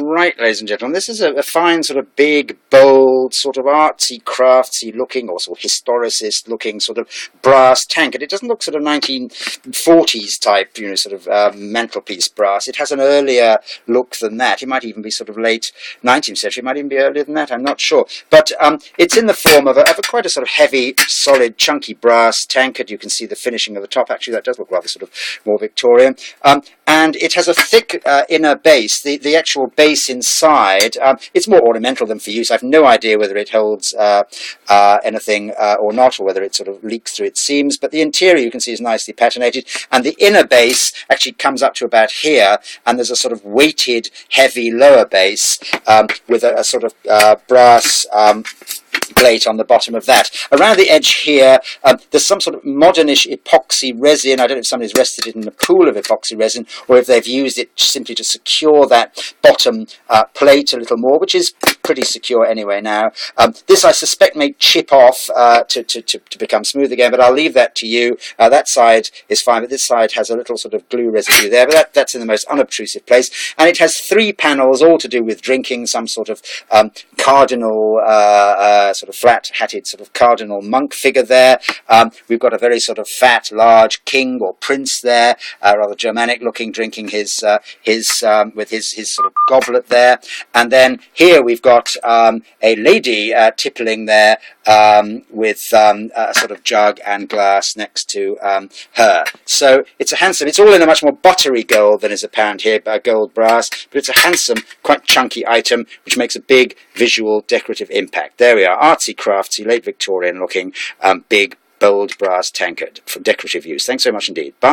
Right, ladies and gentlemen, this is a fine sort of big, bold, sort of artsy, craftsy looking, or sort of historicist looking sort of brass tankard. It doesn't look sort of 1940s type, sort of mantelpiece brass. It has an earlier look than that. It might even be sort of late 19th century. It might even be earlier than that. I'm not sure. But it's in the form of quite a sort of heavy, solid, chunky brass tankard. You can see the finishing of the top. Actually, that does look rather sort of more Victorian. And it has a thick inner base. The actual base inside, it's more ornamental than for use. I've no idea whether it holds anything or not, or whether it sort of leaks through its seams. But the interior, you can see, is nicely patinated. And the inner base actually comes up to about here, and there's a sort of weighted, heavy lower base with a sort of brass plate on the bottom of that. Around the edge here, there's some sort of modernish epoxy resin. I don't know if somebody's rested it in a pool of epoxy resin, or if they've used it simply to secure that bottom plate a little more, which is pretty secure anyway now. This, I suspect, may chip off to become smooth again, but I'll leave that to you. That side is fine, but this side has a little sort of glue residue there, but that's in the most unobtrusive place. And it has 3 panels, all to do with drinking, some sort of cardinal, sort of flat-hatted sort of cardinal monk figure there. We've got a very sort of fat, large king or prince there, rather Germanic-looking, drinking his with his sort of goblet there. And then here we've got a lady tippling there with a sort of jug and glass next to her. So it's a handsome, it's all in a much more buttery gold than is apparent here, gold brass, but it's a handsome, quite chunky item, which makes a big visual decorative impact. There we are, artsy, craftsy, late Victorian looking, big, bold brass tankard for decorative use. Thanks so much indeed. Bye.